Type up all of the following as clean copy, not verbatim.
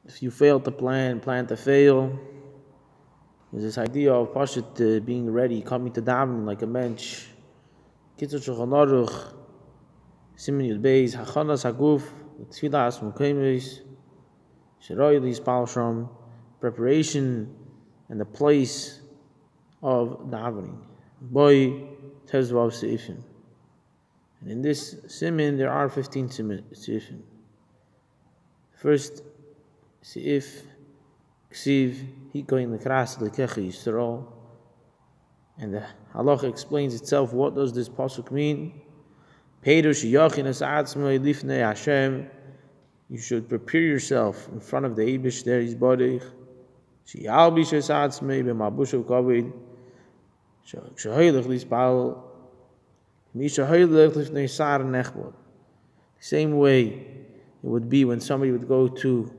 If you fail to plan to fail. There's this idea of Pashut being ready, coming to daven like a mensch. Kitzur Shulchan Aruch, סימן הכנת הגוף, לתפילה, ומקומות, שראוי להתפלל, preparation and the place of davening. Boy, tezvav seifim. And in this סימן there are 15 seifim. First seif, ksiv, lekrāt, elekich, and the halacha explains itself. What does this pasuk mean? Lifnei Hashem. You should prepare yourself in front of the Eibishter, there is bodich. The same way it would be when somebody would go to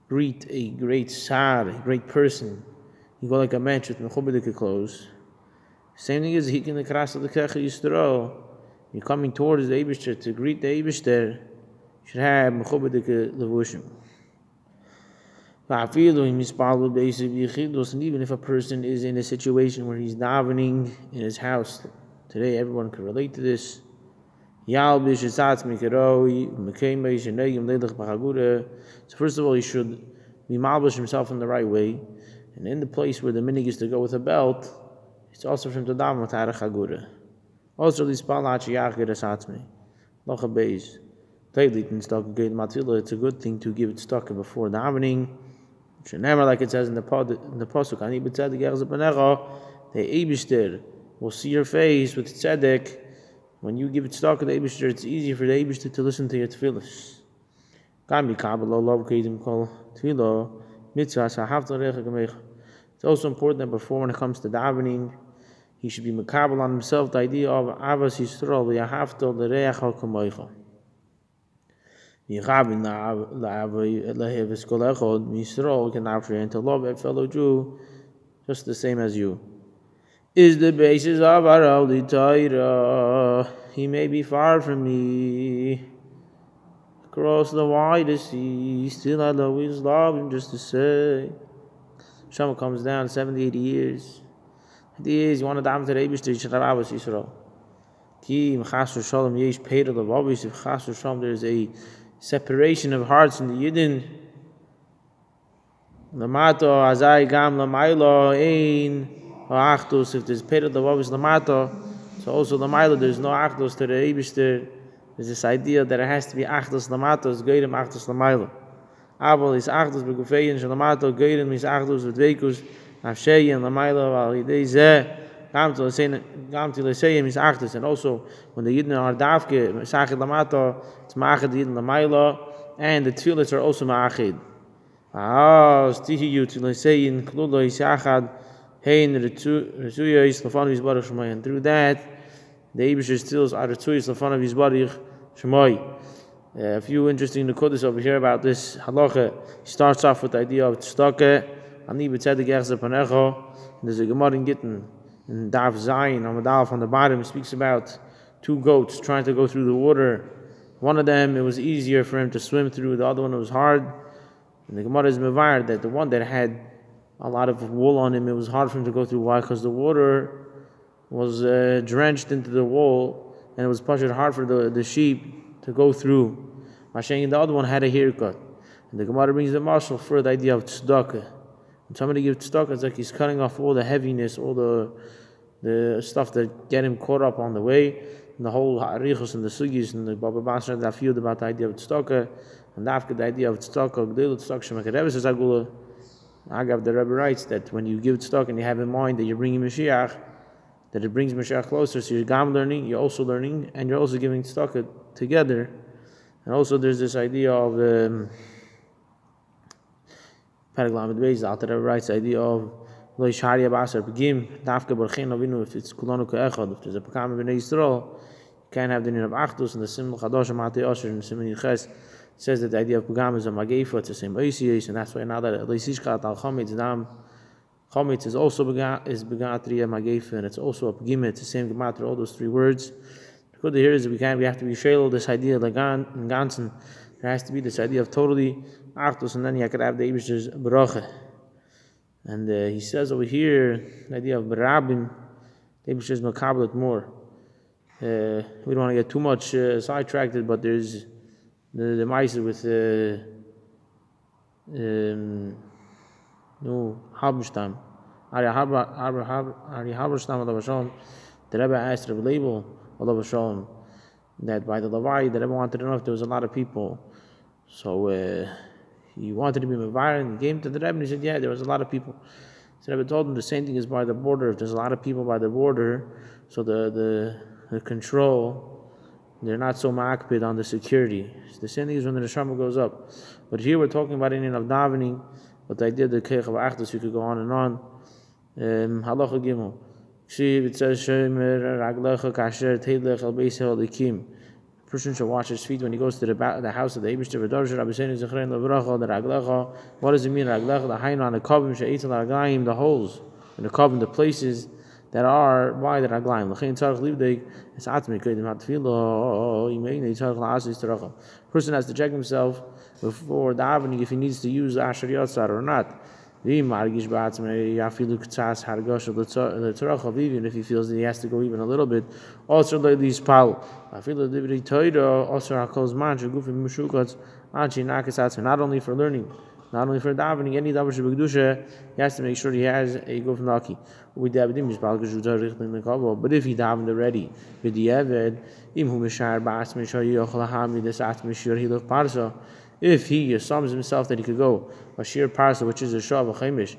greet a great sar, a great person. You go like a mensch with mechubadik clothes. Same thing is hikin lekrat lekech yisrael. You're coming towards the Eibishter to greet the Eibishter. You should have mechubadik levushim. And even if a person is in a situation where he's davening in his house, today everyone can relate to this. So first of all, he should be malbush himself in the right way, and in the place where the minig is to go with a belt, it's also for him to daven with a Chagura. Also, it's a good thing to give it staka before davening. Never, like it says in the pasuk, the Eibishter will see your face with tzedek. When you give it staka to the Eibishter, it's easier for the Eibishter to listen to your tefillas. It's also important that before, when it comes to davening, he should be makabel on himself the idea of Ahavas Yisrael v'yahavto l'reach ha'kamoicha. Yichavin la'ahavas kol echad Yisrael can apprehend to love a fellow Jew just the same as you. Is the basis of our holy Torah. He may be far from me, across the widest sea, still I always love him just to say. Shama comes down 70, 80 years. The idea is you want to daven to the Eibishter, you should have Ahavas Yisrael. Ki m'chasur shalom yesh peirah levavis. If chasur shalom, there's a separation of hearts in the Yidden. Lamato azai gam lamaylo ein ha'achdus. If there's peirah levavis lamato, so also lamaylo there's no achdus to the Eibishter. There's this idea that it has to be achdus lamato, it's goyim achdus lamaylo. Abel is achdus begufeyin shalamato, goyim is achdus v'dveikus. And also, when the Yidden are davke, Mesachid Lamato, it's Ma'achid Yidden Lamayla, and the tefillahs are also Ma'achid. And through that, the Eibishter stills are Retzuyos Lefanav Yisbarich Shemoy. A few interesting nukudas over here about this halacha. He starts off with the idea of tzedakah. There's a Gemara in Gittin in Daf Zayin on Medal on the bottom. It speaks about two goats trying to go through the water. One of them, it was easier for him to swim through. The other one, it was hard. And the Gemara is mevar that the one that had a lot of wool on him, it was hard for him to go through. Why? Because the water was drenched into the wool, and it was hard for the sheep to go through. Mashaying the other one had a haircut. And the Gemara brings the marshal for the idea of tzedakah. When somebody gives tzedakah, it's like he's cutting off all the heaviness, all the stuff that get him caught up on the way, and the whole ha'arichos and the sugis and the Baba Basra that feel about the idea of tzedakah, and after the idea of tzedakah, gdeilut tzedakah shemakareves is agula. Agav, the Rebbe writes that when you give tzedakah and you have in mind that you're bringing Mashiach, that it brings Mashiach closer, so you're gam learning, you're also learning, and you're also giving tzedakah together. And also there's this idea of Paraglamed Beis, the Alter Rebbe writes the idea of Lo Yishariya Basar Pegim, Dafka Barchein Avinu, if it's Kulanu Ka'echad, if there's a Pekam of Bnei Yisrael, you can't have the name of Achdus, and the Sim Chadosh Amate Osher, and the Sim Yiches says that the idea of Pegam is a Mageifa, it's the same Oisius, and that's why now that Leisishkat Al Chometz Dam, Chometz is also Begatria Mageifa, and it's also a Pegim, it's the same Gematria, all those three words. The good here is that we have to be shaylo this idea, like in Gansen, There has to be this idea of totally achdus, and then you could have the Eibishter's bracha. And he says over here, the idea of berabim, the Eibishter's makablet more. We don't want to get too much sidetracked, but there's the ma'aser with Halberstam. Ari Halberstam alav Hashem, the Rebbe asked Rebbe Label alav Hashem that by the Levai, the Rebbe wanted to know if there was a lot of people. So he wanted to be Mevar, and he came to the Rebbe and he said, yeah, there was a lot of people. So the Rebbe told him the same thing is by the border. If there's a lot of people by the border, so the control, they're not so makpid on the security. So the same thing is when the neshama goes up. But here we're talking about in of davening, but the idea of the keich of achdus, you could go on and on. Halacha gimel. It says, a person should wash his feet when he goes to the house of the Eibishter. What does it mean? The holes in the coven, the places that are by the raglaim. Person has to check himself before davening if he needs to use the asher yatzar or not. Even if he feels that he has to go even a little bit, also not only for learning, not only for davening, any davar shebekdusha, he has to make sure he has a guf naki. But if he davened already, if he assumes himself that he could go a sheer parsa, which is a shav chaimish,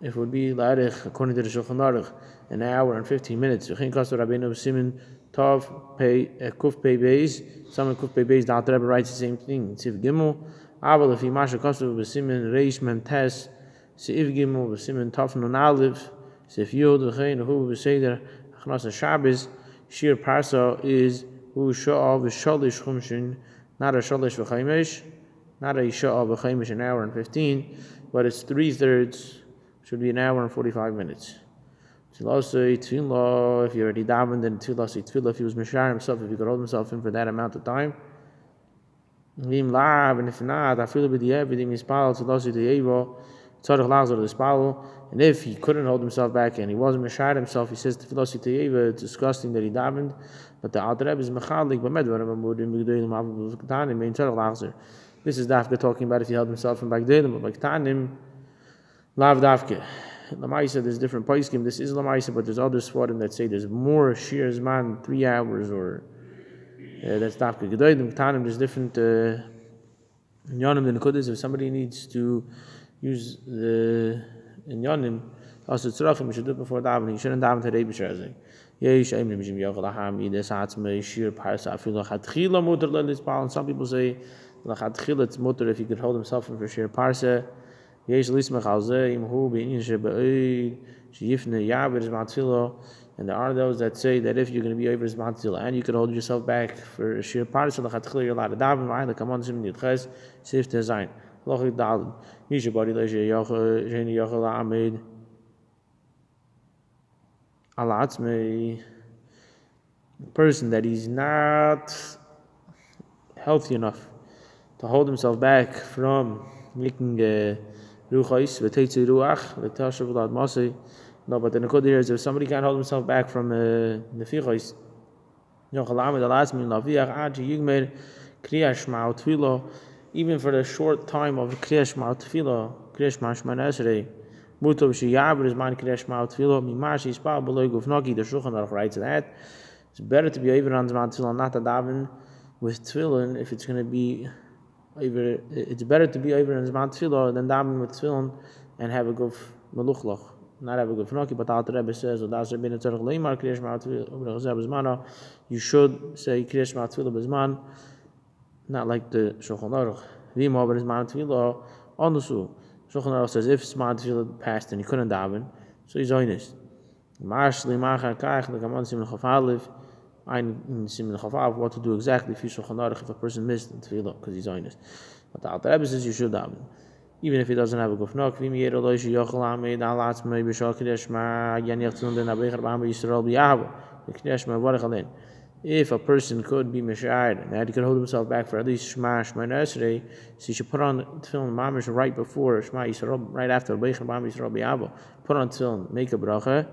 it would be la'arich, according to the Shulchan Aruch, an hour and 15 minutes. Ssiman Tov Pei Kuf Pei Beis. Some Kuf Pei Beis, the Alter Rebbe writes the same thing. Tzif Gimel. Aval if he masha kasu b'simin reish mem tes. Seif Gimel b'simin Tov Nun Aleph. Seif Yod v'chein hu b'seder achnas Shabbos. Sheer parsa is hu sha'av v'shalish chumshin, not a shalish v'chaimish. Not a sha'ah b'chaimish, an hour and 15, but it's 3/3, should be an hour and 45 minutes. Tefillah, if you already davened, then tefillah, if he was mishar himself, if he could hold himself in for that amount of time. And if not, and if he couldn't hold himself back and he wasn't mishar himself, he says tefillah, it's disgusting that he davened, but the Alter Rebbe is mechalik, this is dafka talking about if he held himself in Bagdadim, but like Tanim, lav dafka. Lamaisa, there's different paiskim. This is Lamaisa, but there's other svarim that say there's more sheer zman, 3 hours, or that's dafka. Gedoidim, Tanim, there's different inyanim than Kudus. If somebody needs to use the inyanim, also tzrachim, you should do it before davening. You shouldn't daven to the Eibishter. And some people say, it's mutter if he could hold himself in for sheer parsa. And there are those that say that if you're going to be over his matzilah and you can hold yourself back for sheer parsa, you're allowed to daven. Come on, Sim Nidches, Sif Design. Person that he's not healthy enough to hold himself back from making ruchais, v'teitzi ruach, v'tashav l'ad masay. No, but the nekud here is if somebody can't hold himself back from nefichais, even for the short time of kriya shema tefila, kriya shema shema esrei, mutav sheyaver is man kriya shema tefila, mimash yispal b'loy gufnaki. The Shulchan Aruch writes that it's better to be over on zman tefila, not to daven with tefillin if it's going to be. It's better to be over in Zman Tefillah than daven with tefillin and have a guf meluchlach, not have a guf naki. But the Alter Rebbe says, you should say Kriya Shema Tefillah b'zman, not like the Shulchan Aruch. V'ima but Zman Tefillah onusu. Shulchan Aruch says if Zman Tefillah passed and he couldn't daven, so he's honest. Mashli machar kaich lekamon simin chafalif. In Siman Chavav, what to do exactly if if a person missed the tefillah because he's honest. But the Alter Rebbe says you should daven, even if he doesn't have a gufnak. if a person could be Mishayr, that he could hold himself back for at least Shema Esrei, so he should put on tefillin mamish right before Shema Yisrael, right after Beichen Bam Yisrael B'Yavo. Put on tefillin, make a bracha.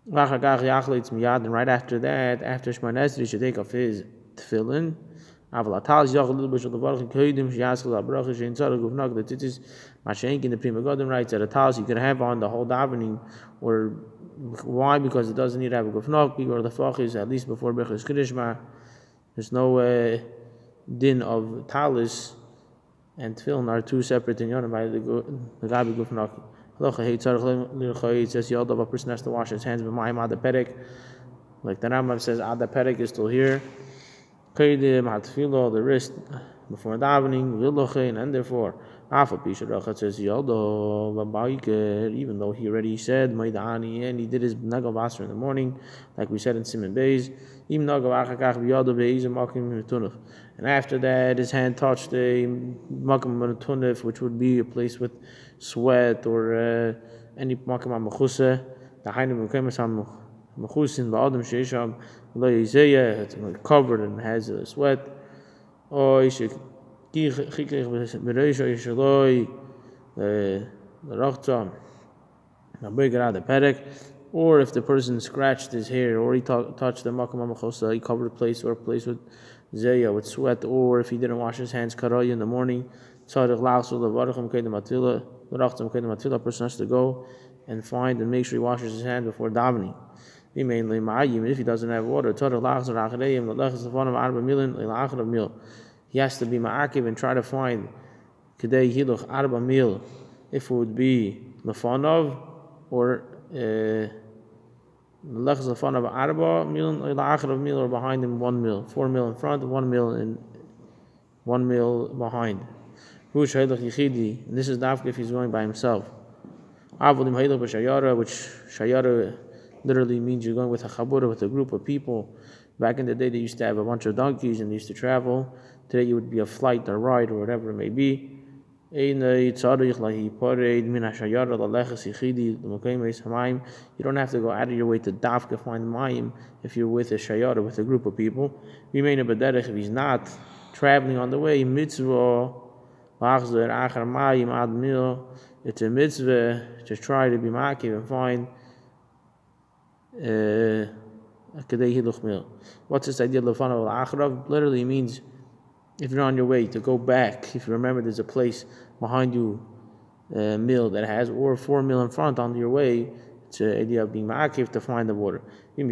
And right after that, after Shema Esrei, he should take off his tefillin. In the Prima Godim writes that a talis you could have on the whole davening, or why? Because it doesn't need to have a gufnok, or the fach is at least before Bechus Kedishma. There's no din of talis and tefillin are two separate in Yonah by the Gabi gufnok. It says a person has to wash his hands with Ma'im Ada Perek. Like the Rambam says, Ada Perek is still here. The wrist before davening, and therefore, it says even though he already said and he did his nagavasra in the morning, like we said in סימן Beis, and after that his hand touched a makam, which would be a place with sweat or any makam mechuse, the hainu mekam mechusin ba'adam sheisham lo yizeyah, it's covered and has a sweat, or or if the person scratched his hair, or he touched the makam mechusa, he covered a place, or a place with zeya, with sweat, or if he didn't wash his hands karay in the morning, a person has to go and find and make sure he washes his hands before davening. If he doesn't have water, he has to be ma'akiv and try to find kedei hiluch arba mil, if it would be lefanov, or lechas lefanov arba mil, la'acharav mil, or behind him 1 mil, 4 mil in front, 1 mil and 1 mil behind. And this is dafka if he's going by himself. Which shayara literally means you're going with a chaburah, with a group of people. Back in the day, they used to have a bunch of donkeys and they used to travel. Today, it would be a flight or ride or whatever it may be. You don't have to go out of your way to dafka find mayim if you're with a shayara, with a group of people. If he's not traveling on the way, mitzvah, it's a mitzvah to try to be makiv and find what's this idea of acharav? Literally means if you're on your way to go back, if you remember there's a place behind you, a mill that has, or 4 mil in front on your way, it's the idea of being ma'akiv to find the water. If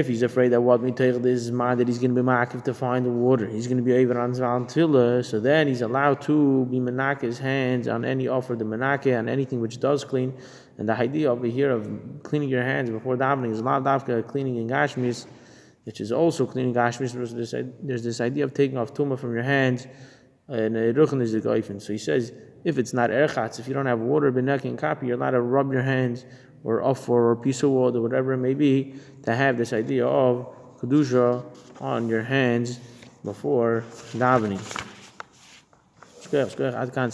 he's afraid that what we take this is mind that he's going to be ma'akiv to find the water, he's going to be over on tefila, so then he's allowed to be menake his hands on any offer the menake on anything which does clean. And the idea over here of cleaning your hands before davening is not dafka cleaning in gashmis, which is also cleaning gashmis. There's this idea of taking off tumah from your hands, and ruchen is the goifen. So he says if it's not erchatz, if you don't have water beneke and kapi, you're allowed to rub your hands or offer or a piece of wood or whatever it may be, to have this idea of kedusha on your hands before davening. Adkan